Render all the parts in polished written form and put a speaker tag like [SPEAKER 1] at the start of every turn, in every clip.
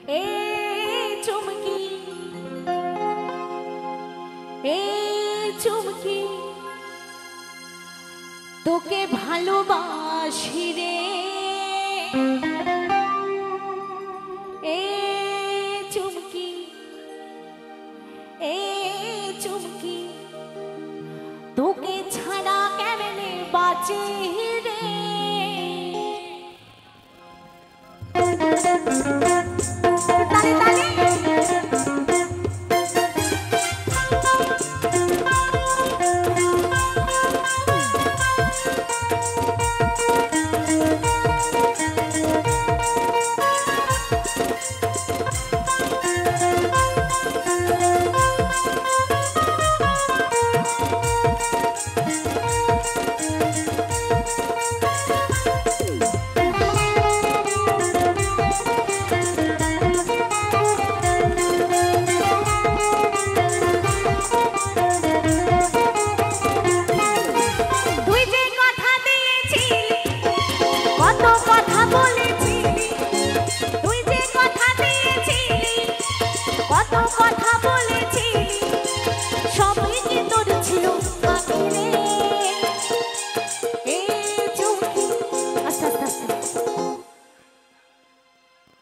[SPEAKER 1] এ চুমকি এ চুমকি তোকে ভালোবাসি রে এ চুমকি এ চুমকি তোকে ছাড়া কেমনে বাঁচি রে তালে তালে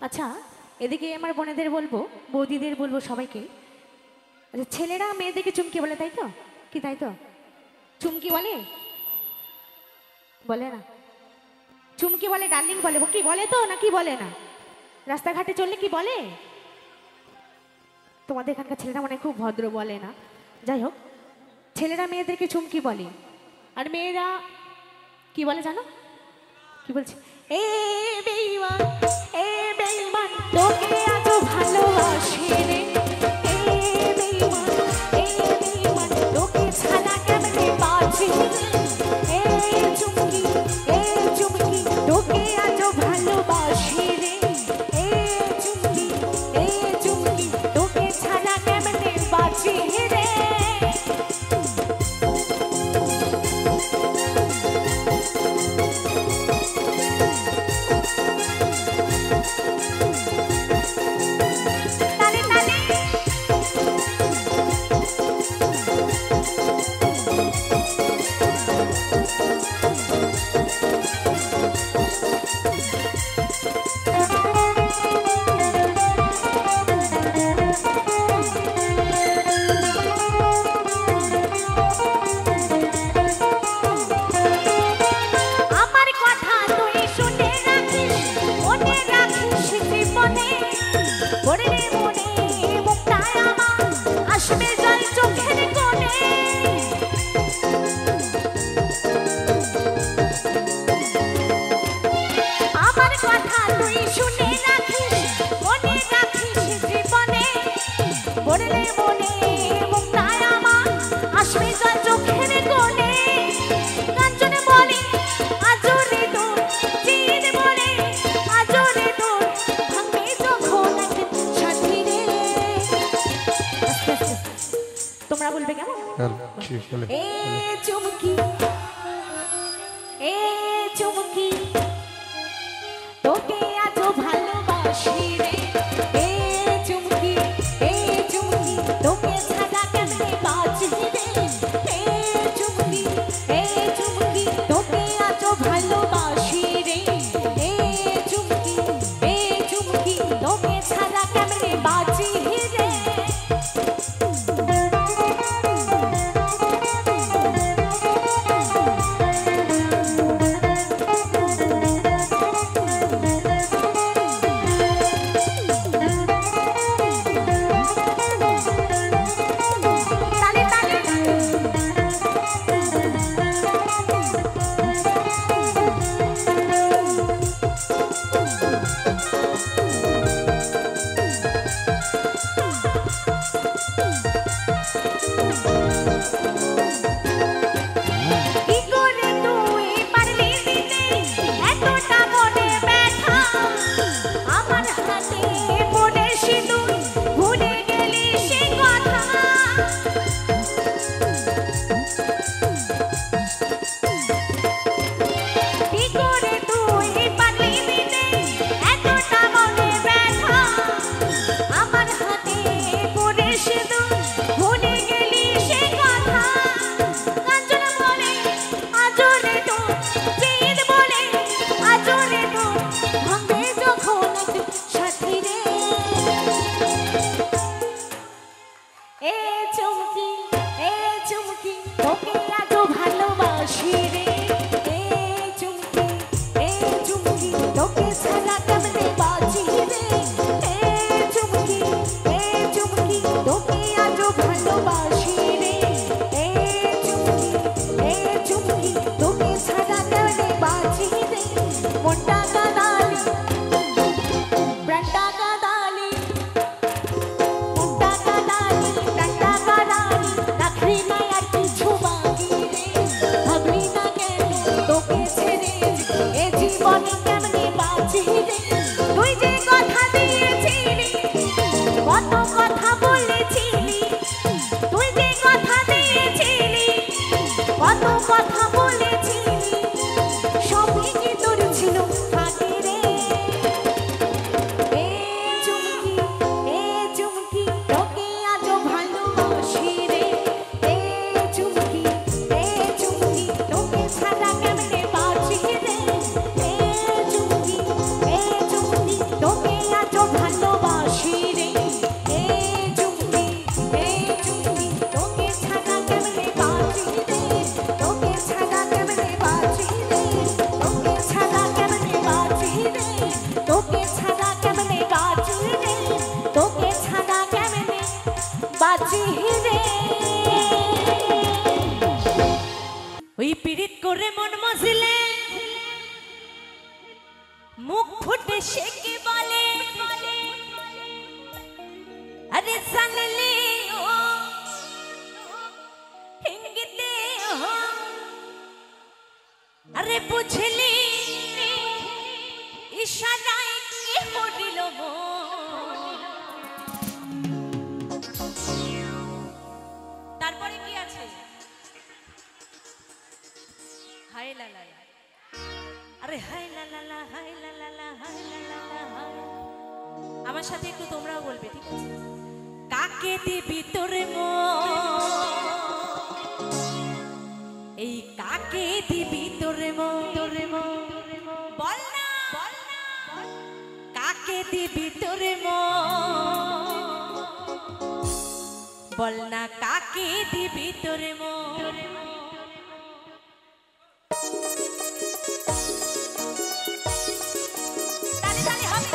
[SPEAKER 1] আচ্ছা এদিকে আমার বোনেদের বলবো বৌদিদের বলবো সবাইকে আচ্ছা ছেলেরা মেয়েদেরকে চুমকি বলে তাই তো কি তাই তো চুমকি বলে বলে না চুমকি বলে ডার্লিং বলে কি বলে তো না কি বলে না রাস্তাঘাটে চললে কি বলে তোমাদের এখানকার ছেলেরা মনে খুব ভদ্র বলে না যাই হোক ছেলেরা মেয়েদেরকে চুমকি বলে আর মেয়েরা কি বলে জানো কি বলছে এ বেঈমান তোকে এত ভালোবাসি রে এ বেঈমান তোকে ছাড়া কেমনে বাঁচি এ চুমকি তোকে এত ভালোবাসি রে এ চুমকি তোকে ছাড়া কেমনে বাঁচি রে তোমরা বলবে কেমন এ চুমকি তোকে এত ভালোবাসি রে এ চুমকি তোকে ছাড়া কেমনে বাঁচি রে এ চুমকি তোকে এত ভালোবাসি রে এ চুমকি তোকে ছাড়া কেমনে বাঁচি রে
[SPEAKER 2] अरे सनली हो हिंगते हो अरे बुझली इशाराय के होडिल मो তারপরে কি আছে হায় লা লা আরে হায় লা লা লা হায় লা লা লা হায় লা লা লা হায় আমার সাথে একটু তোমরাও বলবে ঠিক আছে কাকে দিবি তোর মন এই কাকে দিবি তোর মন বল না কাকে দিবি তোর মন বল না কাকে দিবি তোর মন তালে তালে হবে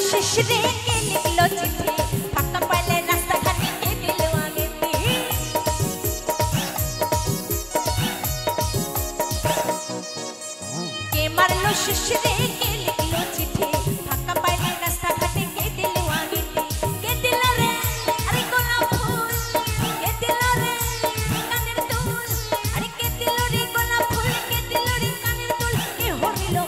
[SPEAKER 2] शिशरे के निकलो चिट्ठी पक्का पहले रास्ता खाने के दिलो आगे थी के मारलो शिशरे के निकलो चिट्ठी पक्का पहले रास्ता खाने के दिलो आगे थी के दिलो रे अरे गोलाप फूल के दिलो रे कानेर दूल अरे के दिलो रे गोलाप फूल के दिलो रे कानेर दूल के हो दिलो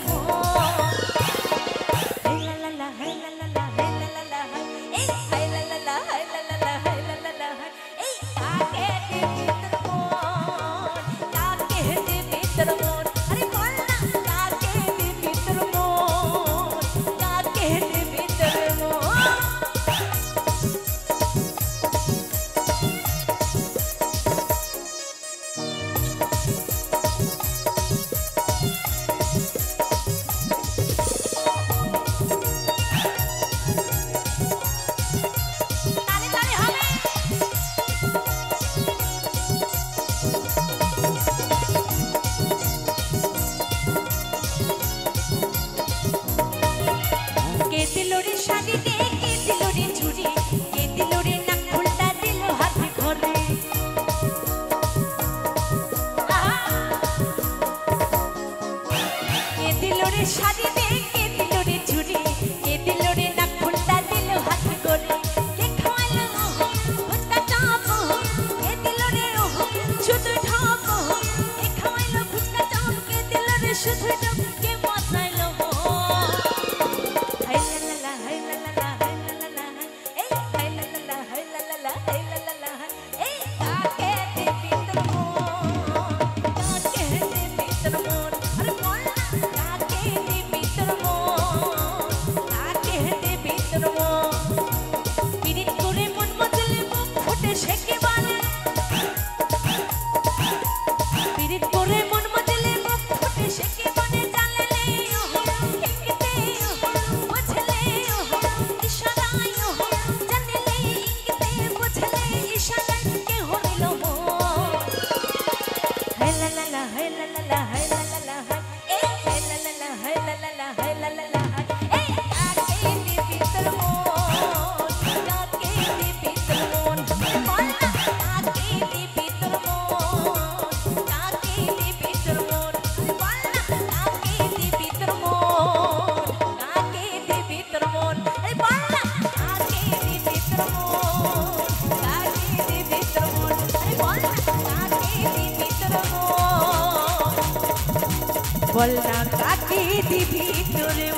[SPEAKER 2] বল না কাকে দিবি তোরে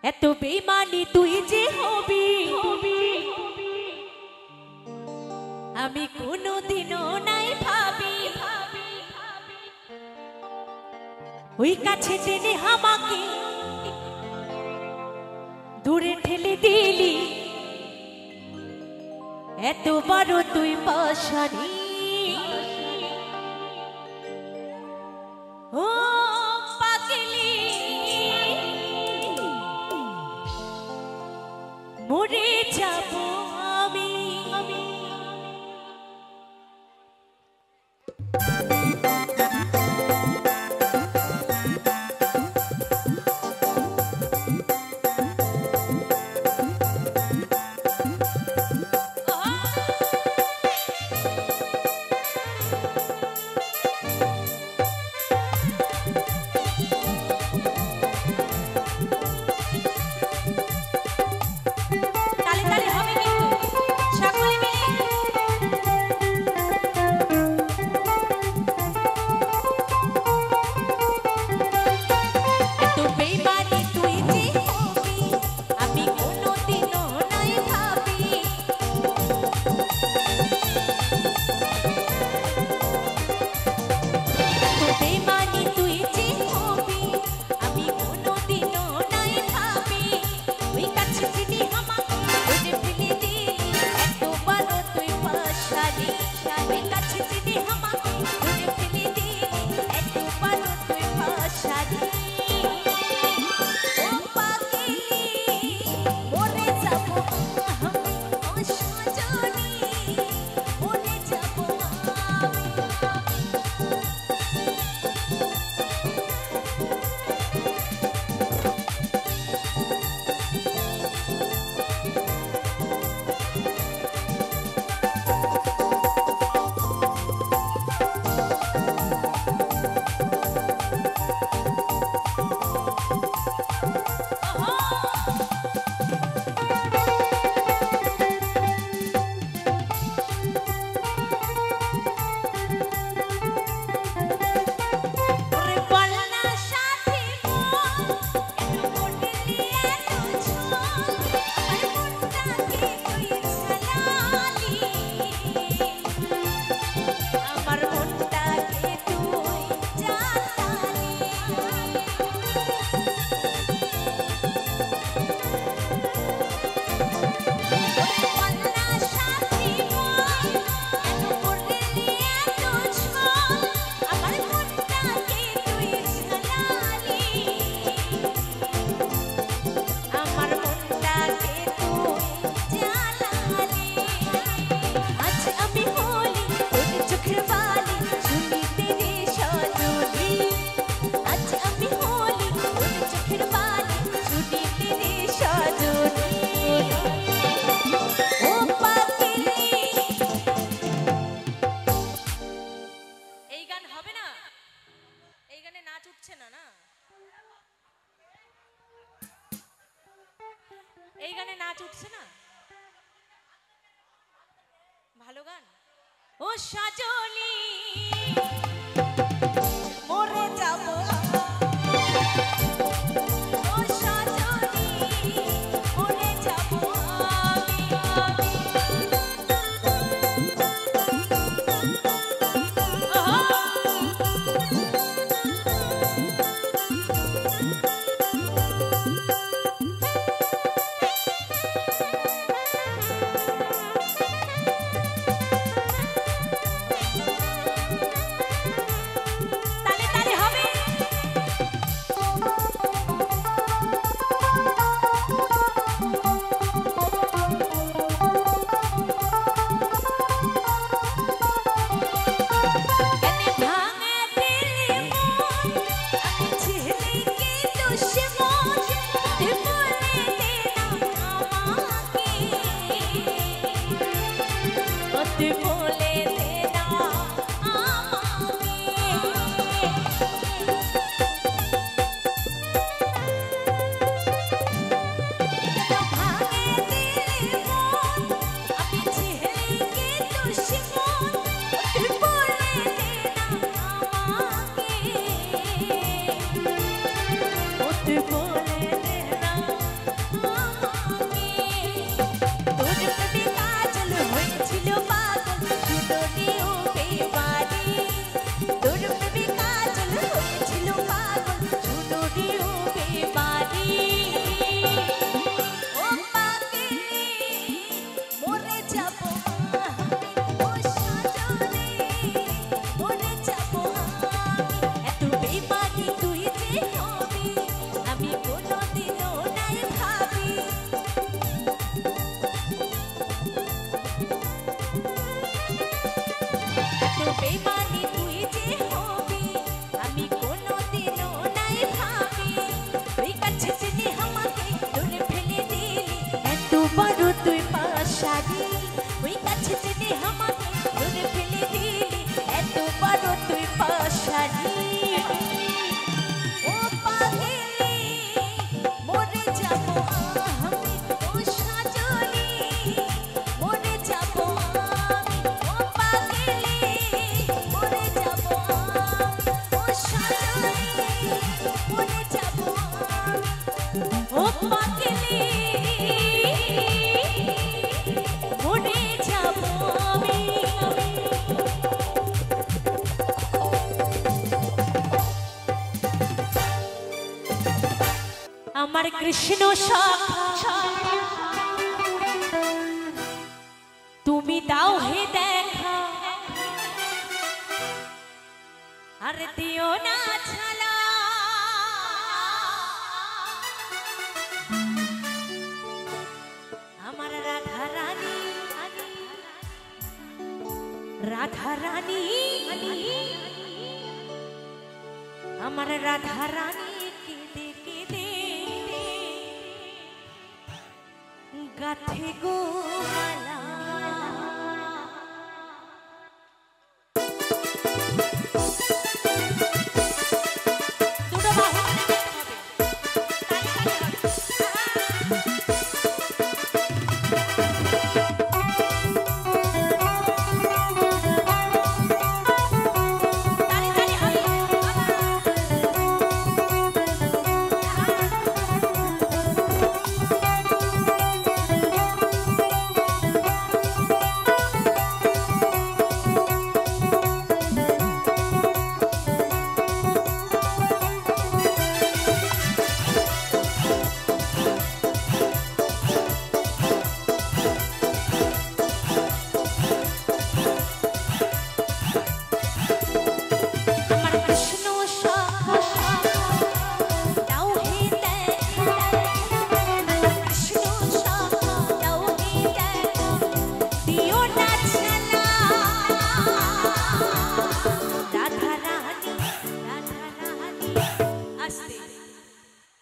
[SPEAKER 2] এত বেমানি তুই যে হবি আমি কোনোদিনও নাই ভাবি ওই কাছে টেনে আমাকে দূরে ঠেলে দিলি এত বড় তুই পাশানি ও পাগলি মরে যাব আমি এই গানে নাচ উঠছে না ভালো গান ও সাজনি মরে যাব ও সাজনি মরে যাব শাড়ি ও পাগলি মরে যাব আমি ও সাজনি মরে যাব আমি ও পাগলি মরে যাব আমি ও সাজনি মরে যাব আমি ও পাগলি মরে যাব আমি আমার কৃষ্ণ শাখা তুমি দাও হে দেখা আর দিও না ছালা আমার রাধা রানী রাধা রানী আমার রাধা রানী কেঁদে কেঁদে গাথে গো মালা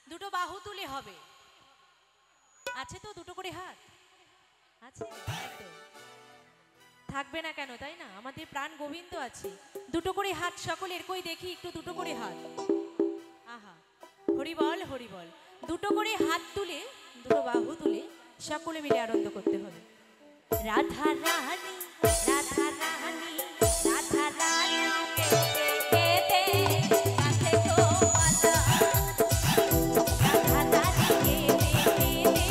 [SPEAKER 2] দুটো বাহু হবে আছে তো দুটো করে হাত আছে একদম থাকবে না কেন তাই না আমাদের প্রাণ গোবিন্দ আছে দুটো করে হাত সকলের কই দেখি একটু দুটো করে হাত আহা হরি বল দুটো করে হাত তুলে দুটো বাহু তুলে সকলে মিলে আনন্দ করতে হবে রাধা রানী রাধা রানী রাধা রানী কেতে কাছে তো মালা রাধা রানী কেতে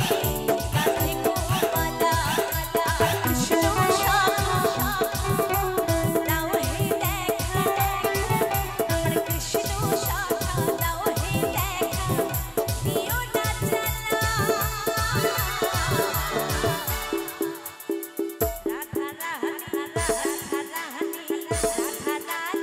[SPEAKER 2] কাছে তো মালা কৃষ্ণ শাখা দাও হে দেখা আমার কৃষ্ণ শাখা দাও হে দেখা দিও না জানা রাধা রানী রাধা রানী রাধা রানী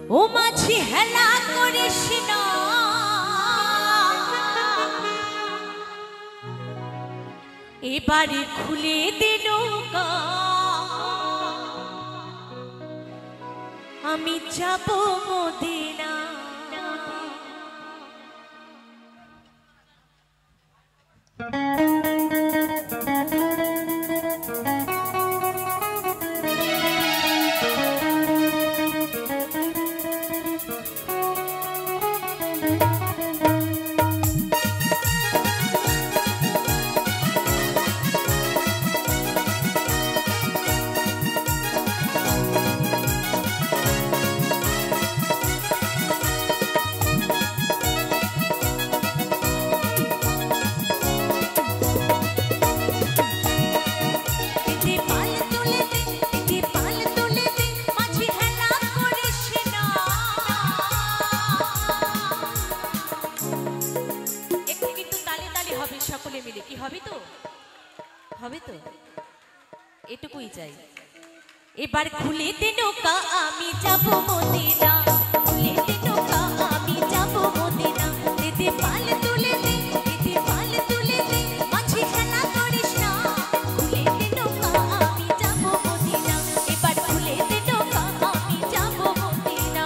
[SPEAKER 2] ও মাঝি হেলা করিস না, এবারে খুলে দে নৌকা, আমি যাব মদিনা। সকলে মিলে কি হবে তো, হবে তো, এটুকুই চাই। এবার খুলে দে নৌকা, আমি যাব মদিনা, খুলে দে নৌকা, আমি যাব মদিনা। দিদি পাল তুলে দে, দিদি পাল তুলে দে, মাঝি খেলা করিস না, খুলে দে নৌকা, আমি যাব মদিনা। এবার খুলে দে নৌকা, আমি যাব মদিনা।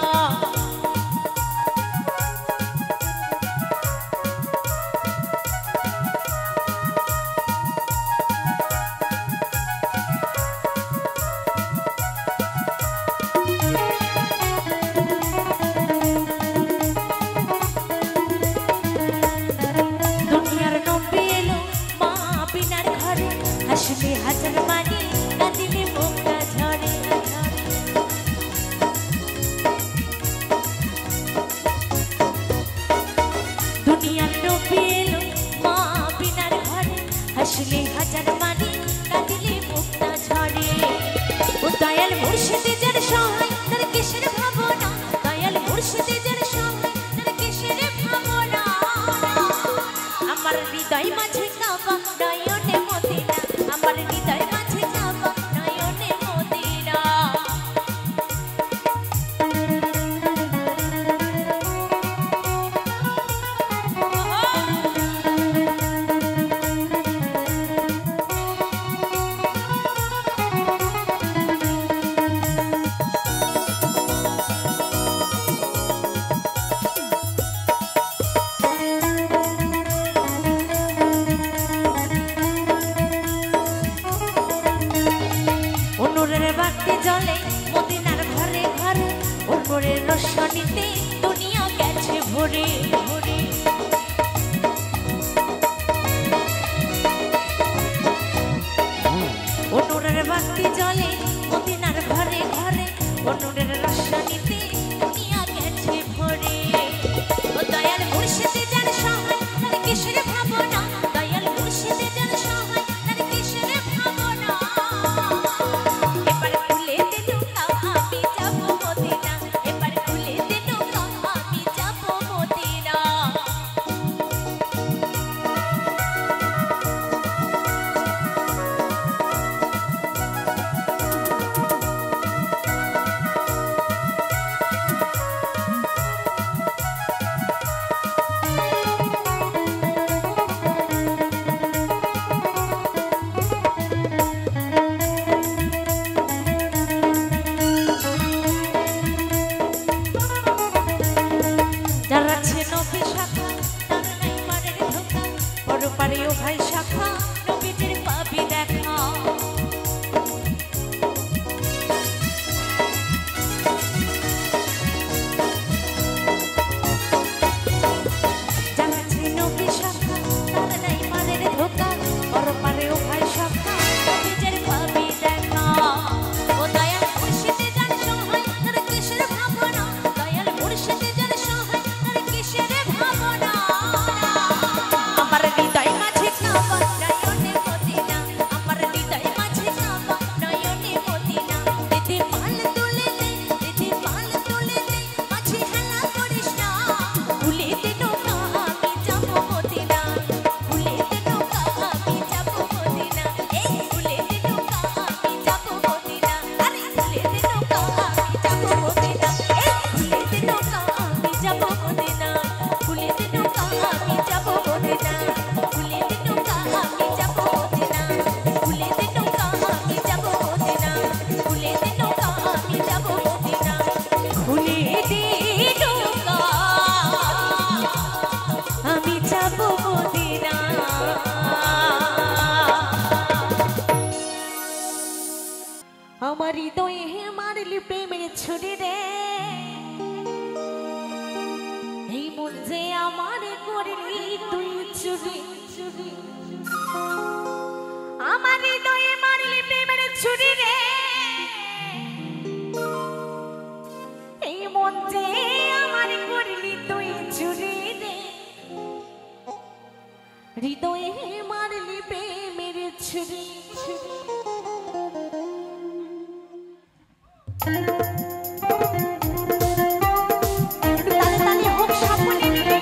[SPEAKER 2] হাসলে হাজার মানি, কাঁদিলে মুখটা ঝরে। দুনিয়ার নবী এলো মা বিনার ঘরে, হাসলে হাজার মানি, কাঁদিলে মুখটা ঝরে। ও দয়াল মুর্শিদে যার সহায়, তার কিসের ভাবনা, দয়াল মুর্শিদে যার সহায়, তার কিসের ভাবনা। আমার হৃদয় মাঝে কাবা, নয়নে মদিনা, আমার হৃদয় মাঝে কাবা, নয়নে মদিনা। অনুরের বাতি জ্বলে মদিনার ঘরে ঘরে, অনুরের রোশনীতে দুনিয়া গেছে ভরে ভরে। অনুরের বাতি জ্বলে মদিনার ঘরে ঘরে, অনুরের রোশনীতে দুনিয়া গেছে ভরে। ও দয়াল মুর্শিদে যার সহায়, তার কিসের ভাবনা, দয়াল মুর্শিদে যার সহায়, তার কিসের ভাবনা। এবার খুলে দে নৌকা, আমি যাব মদিনা, এবার খুলে দে নৌকা, আমি যাব মদিনা। যার আছে নবী শাখা, তার নাই মানের ধোকা, পরপারে ও ভাই শাখা, নবীজির পাবি দেখা। যার আছে নবী শাখা, তার নাই মানের ধোকা, পরপারে ও ভাই শাখা, নবীজির পাবি দেখা। ও দয়াল মুর্শিদে যার সহায়, তার কিসের ভাবনা, দয়াল মুর্শিদে যার সহায়, তার কিসের ভাবনা। আমার হৃদয় মাঝে কাবা, নয়নে মদিনা, আমার হৃদয় মাঝে কাবা, নয়নে মদিনা। দিদি পাল তুলে দে, দিদি পাল তুলে দে, মাঝি হেলা করিস না, খুলে দে নৌকা, আমি যাব মদিনা, খুলে দে নৌকা, আমি যাব মদিনা। এই খুলে দে নৌকা, আমি যাব মদিনা, আরে খুলে দে নৌকা, আমি যাব মদিনা। এই খুলে
[SPEAKER 1] করলি তুই চুরি আমার হৃদয়ে মারলি প্রেমের ছুরি রে এই মন যে আমার করলি তুই চুরি রে হৃদয়ে মারলি প্রেমের ছুরি তালে তালে হোক সকলে মিলে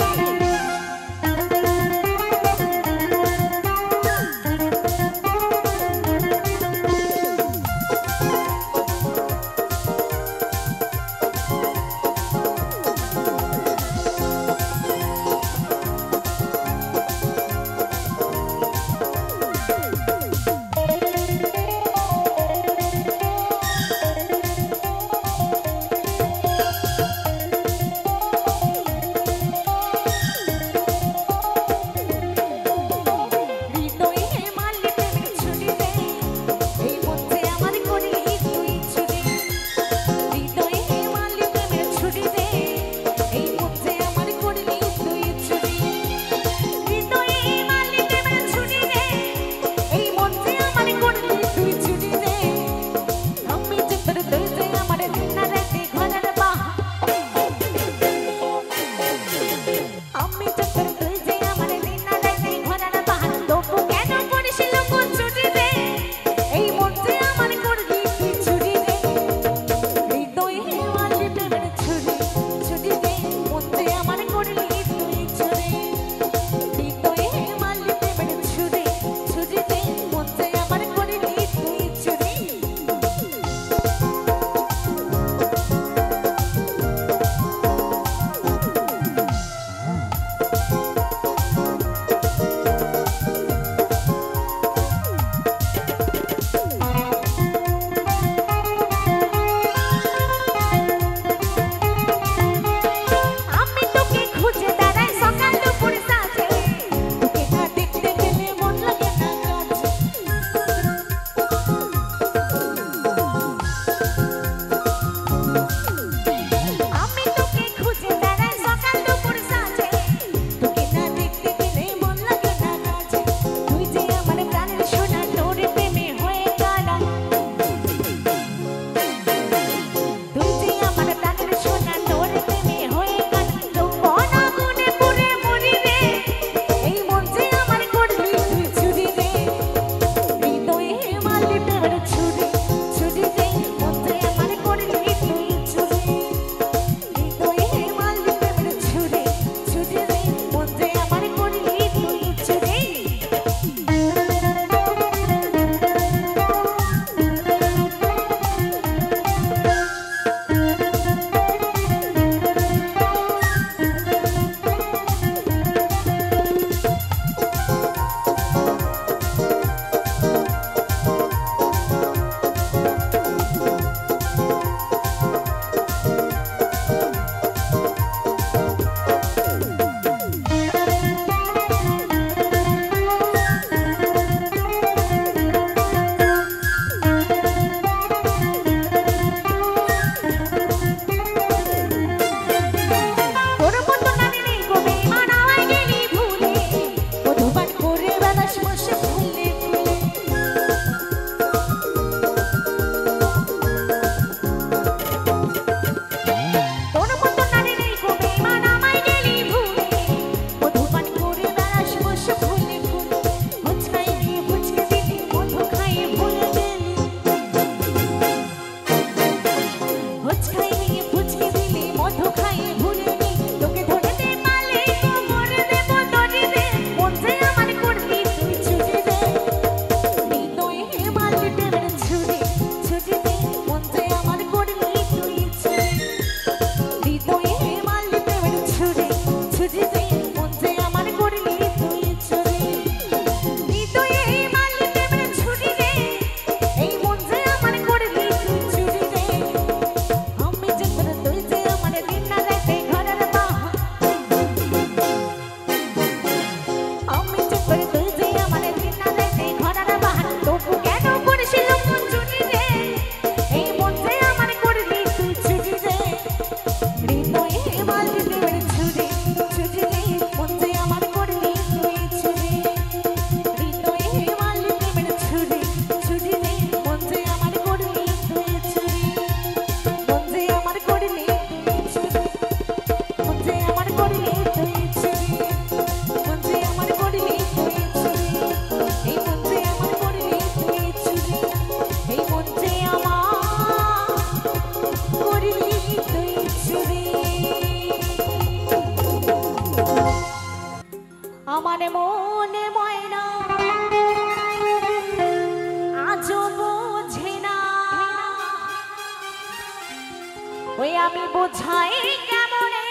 [SPEAKER 1] বোঝাই কেমনে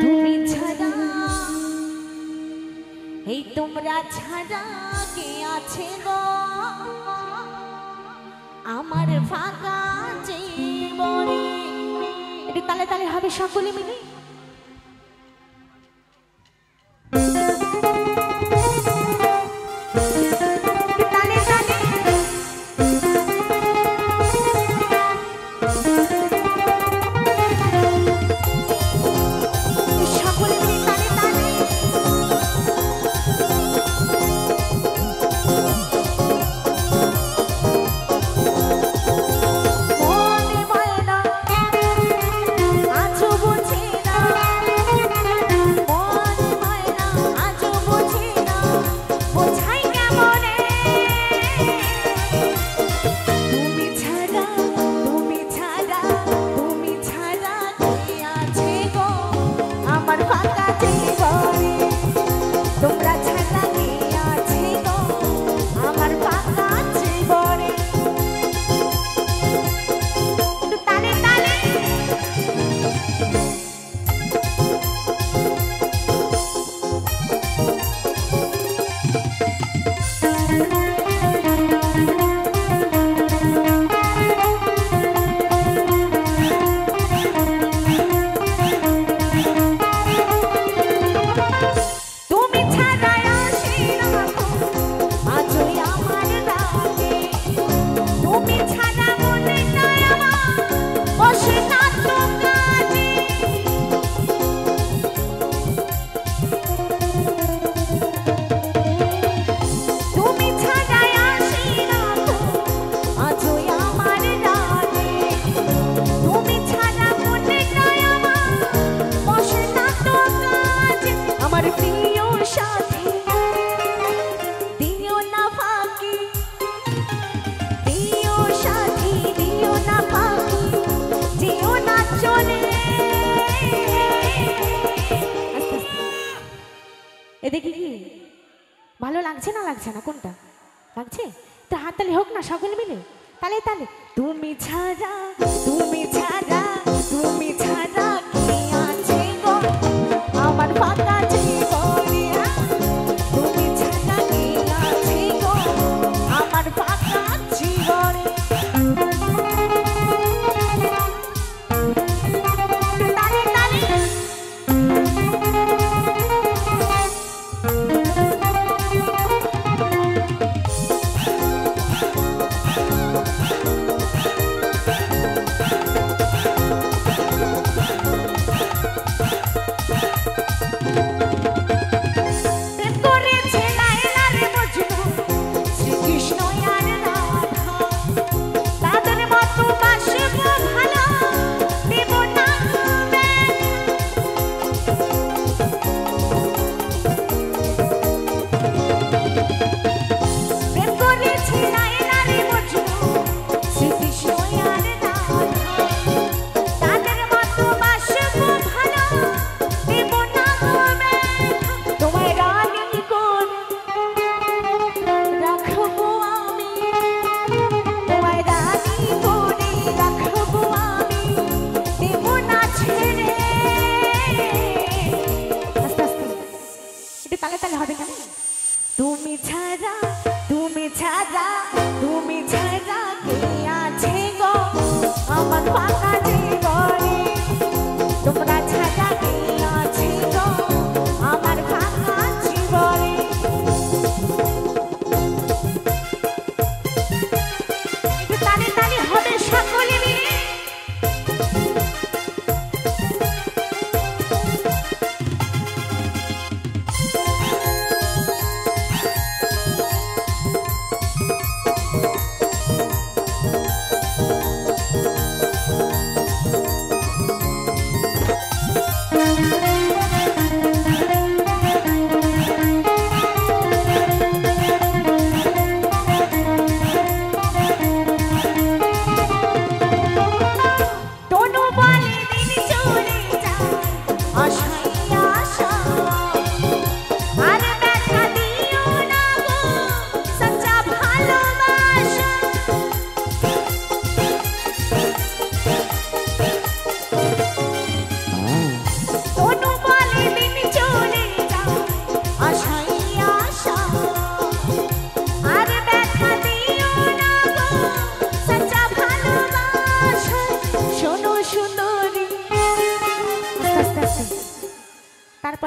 [SPEAKER 1] তুমি ছাড়া, এই তোমরা ছাড়া কে আছে গো আমার ফাঁকা জীবনে। একটু তালে তালে হবে সকলে মিলে। তালে তালে সকলে মিলে তালে তালে। মনে হয় না আজও বোঝে না, মনে হয় না আজও বোঝে না, বোঝাই কেমনে তুমি ছাড়া, তুমি ছাড়া, তুমি ছাড়া কে আছে গো আমার ফাঁকা জীবনে। তোমরা ছাড়া কে আছে গো আমার ফাঁকা জীবনে। একটু তালে তালে। তুমি ছাড়া আসি না আজই আমার রাগে, তুমি ছাড়া মনেটা আমার বসে না তো কাজে। তুমি ছাড়া আসি না আজই আমার রাগে, তুমি ছাড়া মনেটা আমার বসে না তো কাজে। আমার প্রিয় সাথী দিও না ফাঁকি, প্রিয় সাথী দিও না ফাঁকি, যেও না চলে। আস্তে আস্তে। এদিকে কি ভালো লাগছে না লাগছে না কোনটা লাগছে? তো হাততালি হোক না সকলে মিলে তালে তালে। তুমি ছাড়া, তুমি ছাড়া, তুমি ছাড়া কে আছে গো আমার ফাঁকা জীবনে। তুমি ছাড়া কে আছে গো আমার ফাঁকা জীবনে। তালে তালে।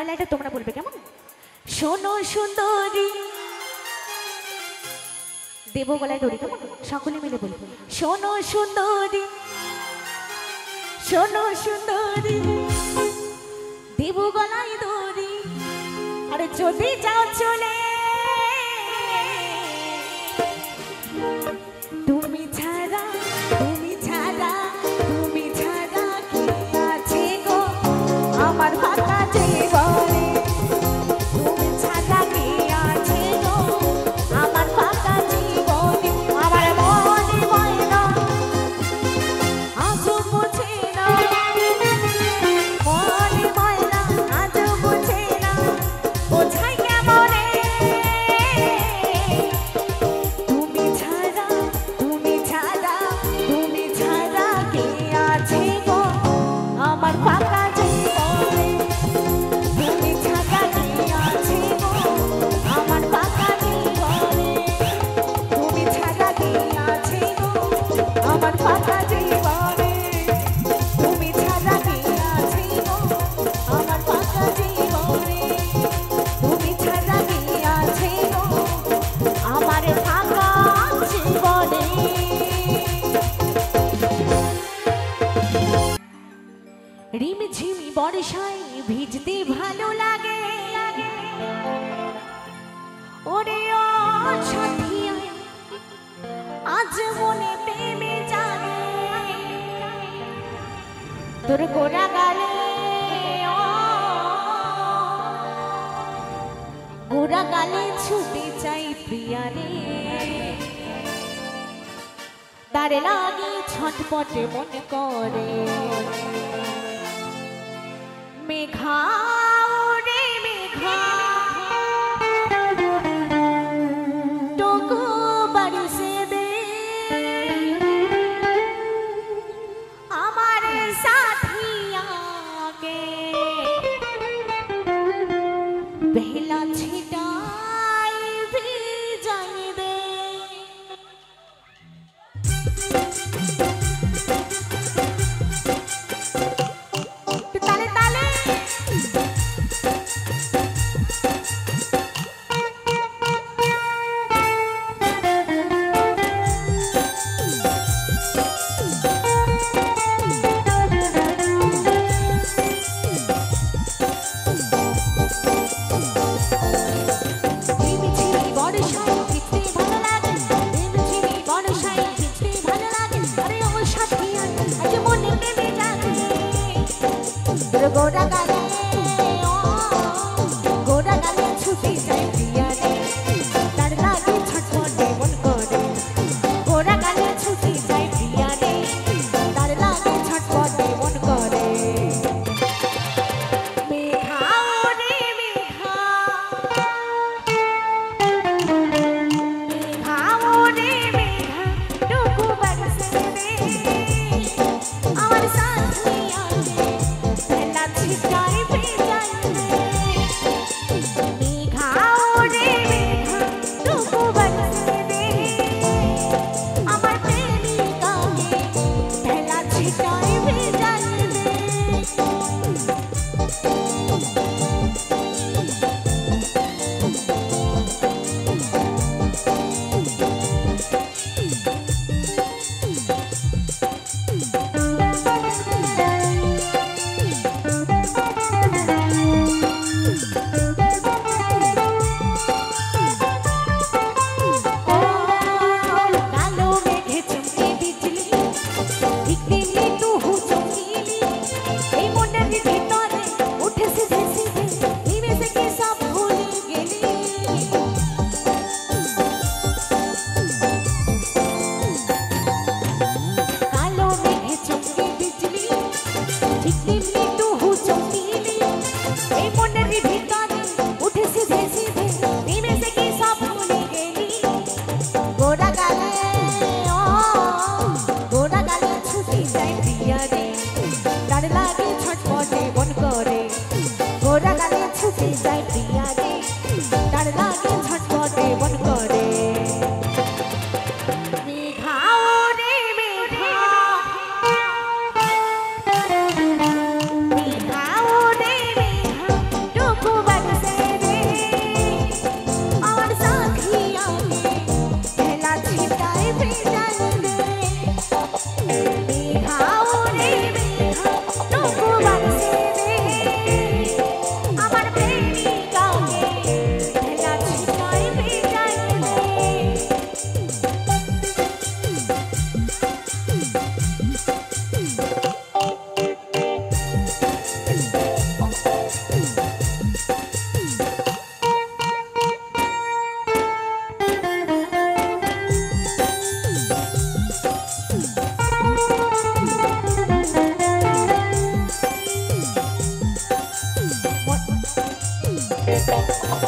[SPEAKER 1] পরের লাইনটা তোমরা বলবে কেমন? শোনো সুন্দরী, দেব গলায় দড়ি, কেমন? সকলে মিলে বলবো। শোনো সুন্দরী, শোনো সুন্দরী, দেব গলায় দড়ি, আরে যদি যাও চলে তুমি ছাড়া, তুমি ছাড়া, তুমি ছাড়া কি আছে গো আমার ফাঁকা জীবনে, তুমি ছাড়া কি আছে গো আমার ফাঁকা জীবনে, আমার মনে ময়না আজও বুঝে না, মনে ময়না আজও বুঝে না, বোঝাই কেমনে তুমি ছাড়া, তুমি ছাড়া, তুমি ছাড়া কে আছে গো আমার ফাঁকা জীবনে, তুমি ছাড়া কে আছে গো আমার ফাঁকা জীবনে, তুমি ছাড়া কে আছে গো আমার ফাঁকা জীবনে, তুমি ছাড়া কে আছে গো আমার ফাঁকা জীবনে, তুমি ছাড়া কে আছে গো আমার ফাঁকা জীবনে। রিমঝিমি বর্ষায় ভিজতে ভালো লাগে, ওরে ও সাথী আজ মনে প্রেমে জানে, তোর গোরা গালে ও গোরা গালে ছুটে চাই প্রিয়া রে, তারে লাগে ছটপটে মনে করে, মেঘা ওরে মেঘা টুকু বারিশে দে আমার সাথিয়াকে, বেলা ছিটাই ভিজাই দে। তালে তালে রিমঝিমি বর্ষায় ভিজতে ভালো লাগে, রিমঝিমি বর্ষায় ভিজতে ভালো লাগে, আরে ও সাথী আজ মনে প্রেমে জাগে, তোর গোরা গালে ও গোরা গালে ছুটে যায় প্রিয়া রে, তার লাগে ছটপটে মন করে, গোরা গালে ছুটে যায় প্রিয়া রে, তার লাগে ছটপটে মন করে, মেঘা ওরে মেঘা, মেঘা ওরে মেঘা টুকু বারিশে দে আমার সাথিয়াকে, বেলা ছিটাই রে